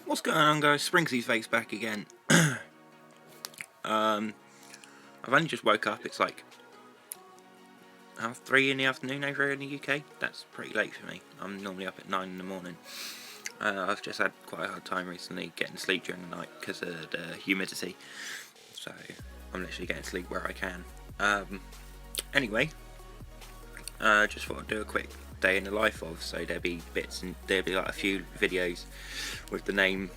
What's going on, guys? Sprinksays Vapes back again. I've only just woke up. It's like 3:30 in the afternoon over here in the UK. That's pretty late for me. I'm normally up at 9 in the morning. I've just had quite a hard time recently getting sleep during the night because of the humidity. So I'm literally getting sleep where I can. Anyway, just thought I'd do a quick day in the life of. So there'll be bits and there'll be like a few videos with the name,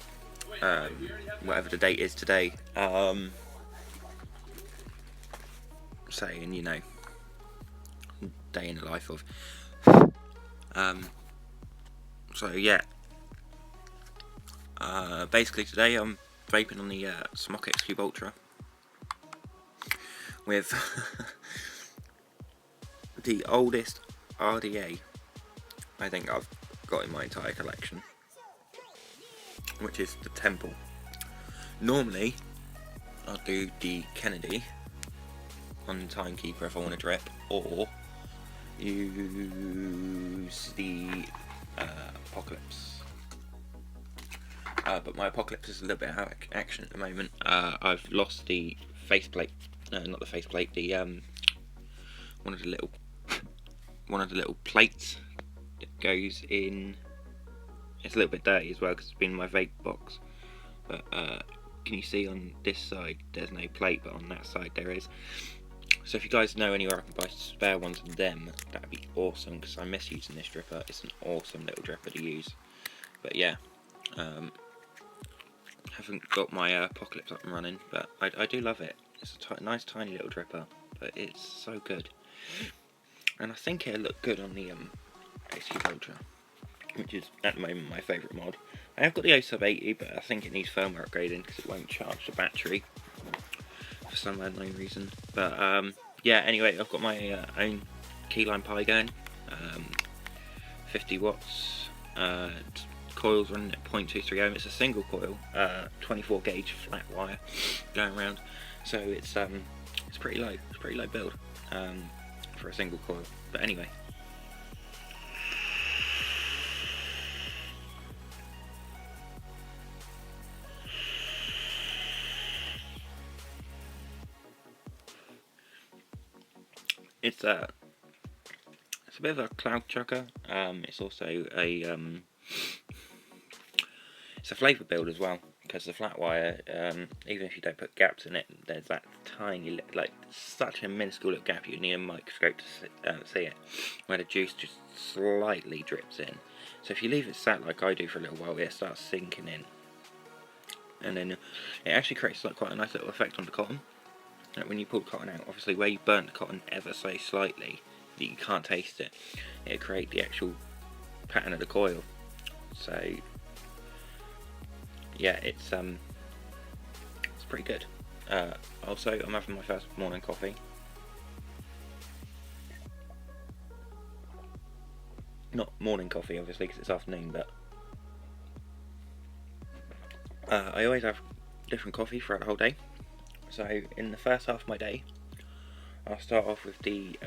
whatever the date is today. Saying, you know, day in the life of. So yeah. Basically today I'm vaping on the Smock X Cube Ultra with the oldest RDA I think I've got in my entire collection, which is the Temple. Normally I'll do the Kennedy on the Timekeeper if I want to drip, or use the Apocalypse. But my Apocalypse is a little bit out of action at the moment. I've lost the faceplate, not the faceplate, the one of the little plates that goes in. It's a little bit dirty as well because it's been in my vape box. But can you see on this side there's no plate, but on that side there is. So if you guys know anywhere I can buy spare ones of them, that'd be awesome because I miss using this dripper. It's an awesome little dripper to use. But yeah. Haven't got my Apocalypse up and running, but I do love it. It's a nice tiny little dripper, but it's so good. And I think it'll look good on the XQ Ultra, which is at the moment my favourite mod. I have got the O-Sub-80, but I think it needs firmware upgrading because it won't charge the battery for some unknown reason. But yeah, anyway, I've got my own keyline Pi going, 50 watts, coils running at 0.23 ohm. It's a single coil, 24 gauge flat wire going around, so it's pretty low. It's pretty low build for a single coil. But anyway, it's a bit of a cloud chucker. It's also a it's a flavour build as well, because the flat wire, even if you don't put gaps in it, there's that tiny, like such a minuscule little gap you need a microscope to see it, where the juice just slightly drips in. So if you leave it sat like I do for a little while, it starts sinking in, and then it actually creates like quite a nice little effect on the cotton. Like when you pull the cotton out, obviously where you burnt the cotton ever so slightly, that you can't taste it, it'll create the actual pattern of the coil. So yeah, it's pretty good. Also, I'm having my first morning coffee. Not morning coffee, obviously, because it's afternoon, but I always have different coffee throughout the whole day. So in the first half of my day, I'll start off with the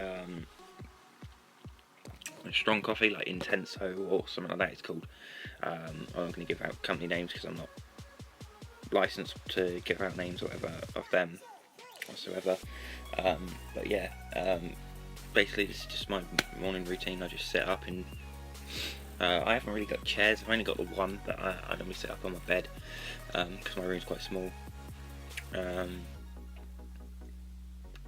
strong coffee, like Intenso or something like that it's called. I'm not going to give out company names because I'm not licensed to give out names or whatever of them whatsoever. But yeah, basically this is just my morning routine. I just sit up and I haven't really got chairs. I've only got the one, but I normally sit up on my bed because my room's quite small.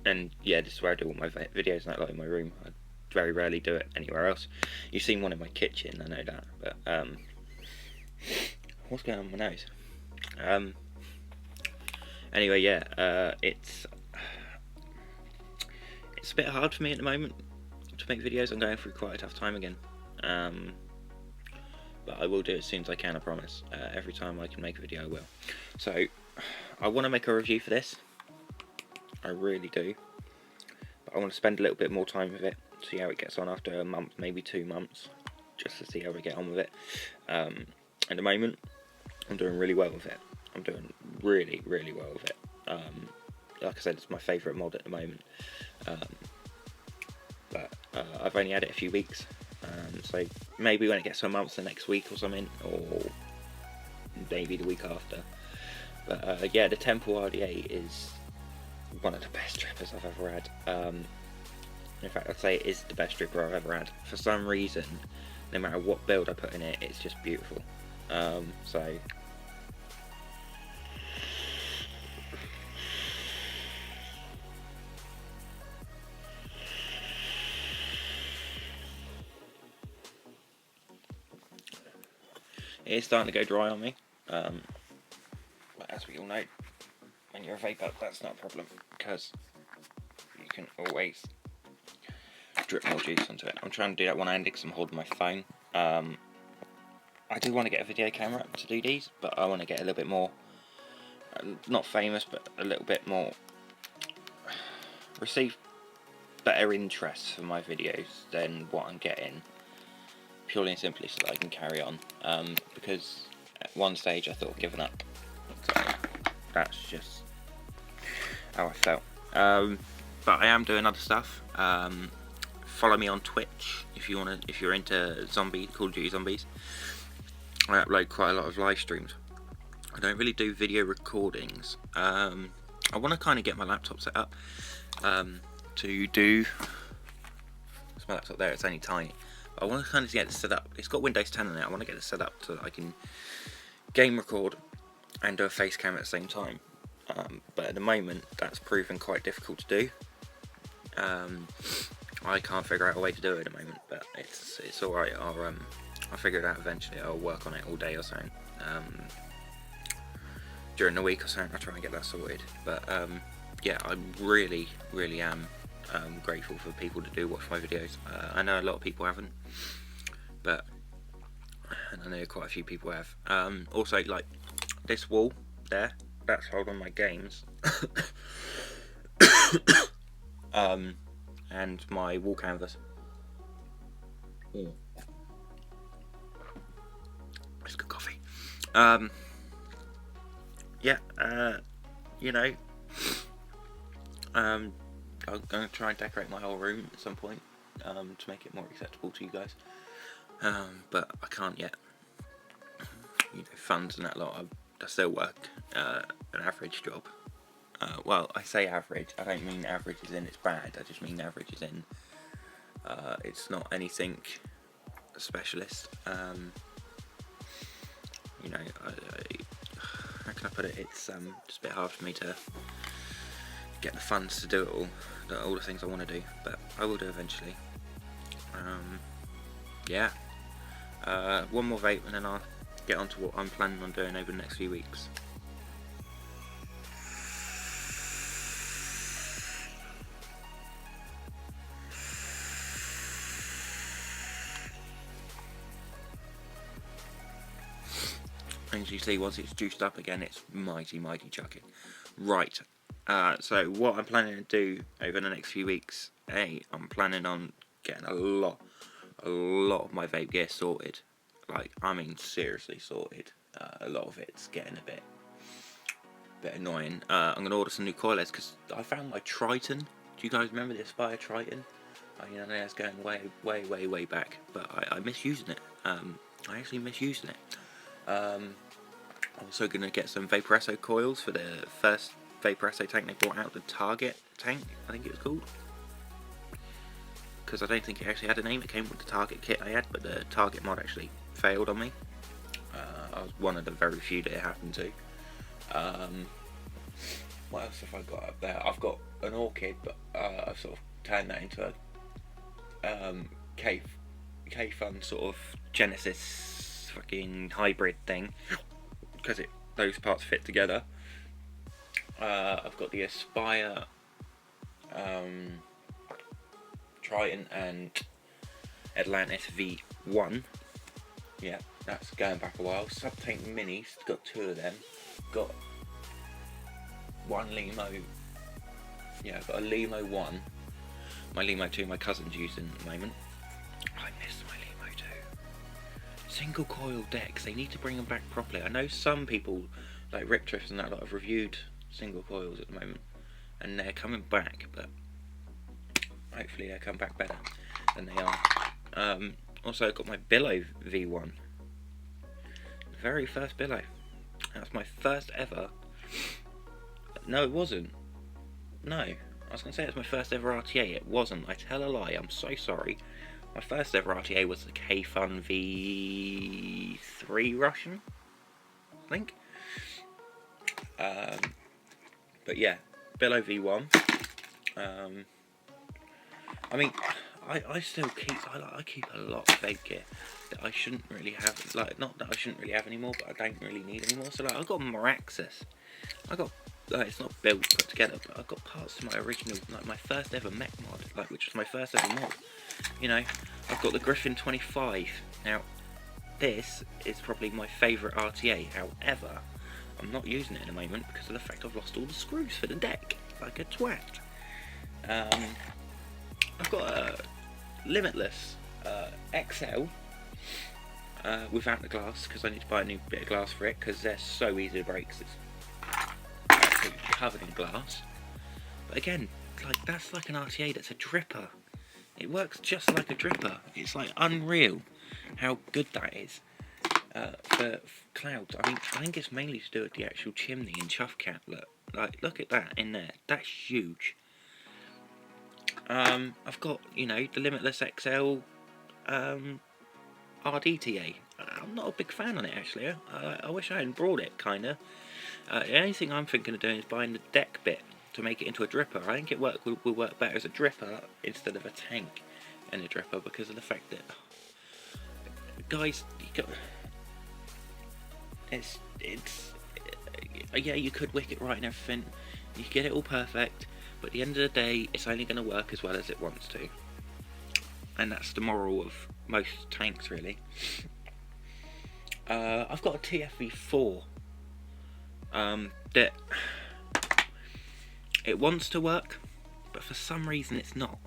And yeah, this is where I do all my videos, not like in my room. I very rarely do it anywhere else. You've seen one in my kitchen, I know that, but what's going on with my nose? Anyway, yeah, it's a bit hard for me at the moment to make videos. I'm going through quite a tough time again, but I will do it as soon as I can, I promise. Every time I can make a video I will. So I want to make a review for this, I really do, but I want to spend a little bit more time with it, see how it gets on after a month, maybe 2 months, just to see how we get on with it. At the moment I'm doing really well with it. I'm doing really well with it. Like I said, it's my favourite mod at the moment. But I've only had it a few weeks, so maybe when it gets to a month, the next week or something, or maybe the week after. But yeah, the Temple RD8 is one of the best strippers I've ever had. In fact, I'd say it is the best stripper I've ever had. For some reason, no matter what build I put in it, it's just beautiful. So it is starting to go dry on me, but as we all know, when you're a vapor, that's not a problem, because you can always drip more juice onto it. I'm trying to do that one-handed because I'm holding my phone. I do want to get a video camera to do these, but I want to get a little bit more, not famous, but a little bit more, receive better interest for my videos than what I'm getting, purely and simply so that I can carry on, because at one stage I thought of giving up, so that's just how I felt. But I am doing other stuff. Follow me on Twitch if you're into Call of Duty Zombies. I upload quite a lot of live streams. I don't really do video recordings. I want to kind of get my laptop set up to do. It's my laptop there. It's only tiny. I want to kind of get it set up. It's got Windows 10 in it. I want to get it set up so that I can game record and do a face cam at the same time. But at the moment, that's proven quite difficult to do. I can't figure out a way to do it at the moment, but it's all right. I'll figure it out eventually. I'll work on it all day or something. During the week or something, I'll try and get that sorted. But yeah, I really am grateful for people that do watch my videos. I know a lot of people haven't, but and I know quite a few people have. Also, like this wall there, that's holding my games. And my wall canvas. It's good coffee. Yeah, you know, I'm going to try and decorate my whole room at some point, to make it more acceptable to you guys. But I can't yet. You know, funds and that lot. I still work an average job. Well, I say average, I don't mean average as in it's bad, I just mean average as in it's not anything specialist. You know, how can I put it, it's just a bit hard for me to get the funds to do it all the things I want to do, but I will do eventually. Yeah, one more vape and then I'll get on to what I'm planning on doing over the next few weeks. As you see, once it's juiced up again, it's mighty chucking. Right, so what I'm planning to do over the next few weeks, I'm planning on getting a lot of my vape gear sorted. Like, I mean seriously sorted. A lot of it's getting a bit annoying. I'm going to order some new coil heads because I found my Triton. Do you guys remember the Aspire Triton? I know it's going way back, but I miss using it. I actually miss using it. I'm also going to get some Vaporesso coils for the first Vaporesso tank they brought out, the Target tank, I think it was called. Because I don't think it actually had a name, it came with the Target kit I had, but the Target mod actually failed on me. I was one of the very few that it happened to. What else have I got up there? I've got an Orchid, but I've sort of turned that into a K-Fun sort of Genesis fucking hybrid thing, because those parts fit together. I've got the Aspire Triton and Atlantis V1. Yeah, that's going back a while. Sub-tank minis, got two of them. Got one Limo. Yeah, I've got a Limo 1. My Limo 2 my cousin's using at the moment. I miss my Limo 2. Single coil decks, they need to bring them back properly. I know some people, like Rip Trips and that lot, have reviewed single coils at the moment, and they're coming back, but hopefully they come back better than they are. Also, I've got my Billow V1. The very first Billow. That was my first ever. No, it wasn't. No, I was going to say it was my first ever RTA. It wasn't. I tell a lie. I'm so sorry. My first ever RTA was the K-Fun V3 Russian, I think. But yeah, below V1. I mean, I still keep, I keep a lot of vape gear that I shouldn't really have, like, not that I shouldn't really have anymore, but I don't really need anymore. So like, I've got Miraxis. I got, like, it's not built, put together, but I've got parts to my original, like my first ever mech mod, like, which was my first ever mod. You know, I've got the Griffin 25. Now, this is probably my favourite RTA. However, I'm not using it in a moment because of the fact I've lost all the screws for the deck, like a twat. I've got a Limitless XL without the glass because I need to buy a new bit of glass for it because they're so easy to break. It's absolutely covered in glass. But again, like, that's like an RTA that's a dripper. It works just like a dripper. It's like unreal how good that is for clouds. I mean, I think it's mainly to do with the actual chimney and chuff cap. Look at that in there. That's huge. I've got, you know, the Limitless XL RDTA. I'm not a big fan on it actually. I wish I hadn't brought it, kinda. The only thing I'm thinking of doing is buying the deck bit to make it into a dripper. I think it will work better as a dripper instead of a tank and a dripper because of the fact that, guys, yeah, you could wick it right and everything. You get it all perfect. But at the end of the day, it's only going to work as well as it wants to. And that's the moral of most tanks, really. I've got a TFV4 that it wants to work, but for some reason it's not.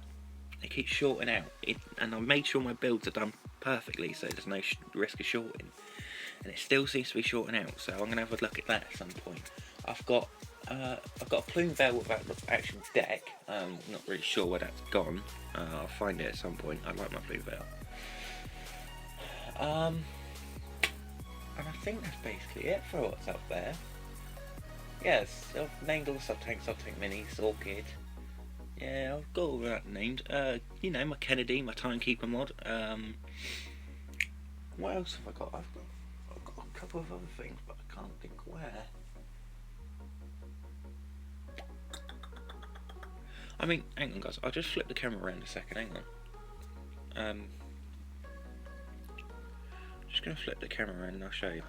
It keeps shorting out. And I've made sure my builds are done perfectly, so there's no risk of shorting. And it still seems to be shorting out, so I'm going to have a look at that at some point. I've got a plume veil without the actual deck. Not really sure where that's gone. I'll find it at some point. I like my plume veil. And I think that's basically it for what's up there. Yes, I've named all the sub-tank minis, Orchid. Yeah, I've got all that named. You know, my Kennedy, my Timekeeper mod. What else have I got? I've got a couple of other things, but I can't think where. I mean, hang on guys, I'll just flip the camera around a second, hang on. Just going to flip the camera around and I'll show you.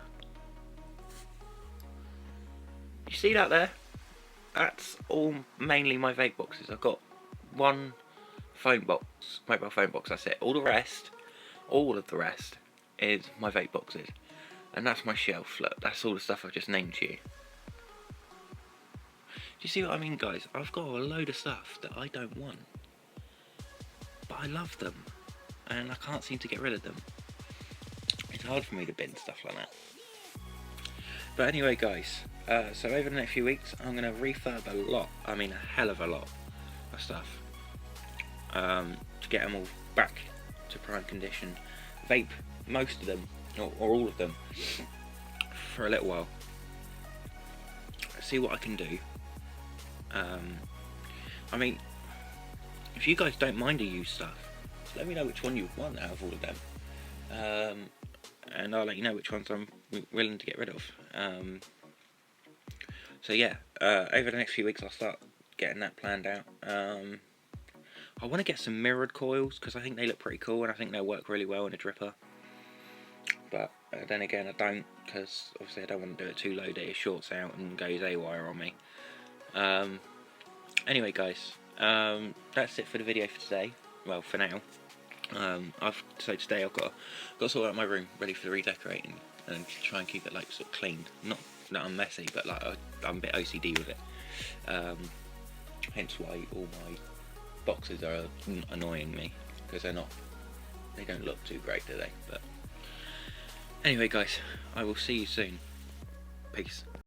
You see that there? That's all mainly my vape boxes. I've got one phone box, mobile phone box, that's it. All of the rest is my vape boxes. And that's my shelf, look, that's all the stuff I've just named to you. Do you see what I mean, guys? I've got a load of stuff that I don't want, but I love them, and I can't seem to get rid of them. It's hard for me to bin stuff like that. But anyway, guys, so over the next few weeks, I'm going to refurb a lot, I mean a hell of a lot of stuff, to get them all back to prime condition. Vape most of them, or all of them, for a little while. See what I can do. I mean, if you guys don't mind to use stuff, let me know which one you want out of all of them, and I'll let you know which ones I'm willing to get rid of. So yeah, over the next few weeks I'll start getting that planned out. I want to get some mirrored coils because I think they look pretty cool and I think they'll work really well in a dripper, but then again I don't, because obviously I don't want to do it too low that it shorts out and goes AWire on me. Anyway guys, that's it for the video for today. Well, for now. So today I've got to sort out my room ready for the redecorating and try and keep it like sort of clean. Not that I'm messy, but like I'm a bit OCD with it. Hence why all my boxes are annoying me, because they don't look too great, do they? But anyway guys, I will see you soon. Peace.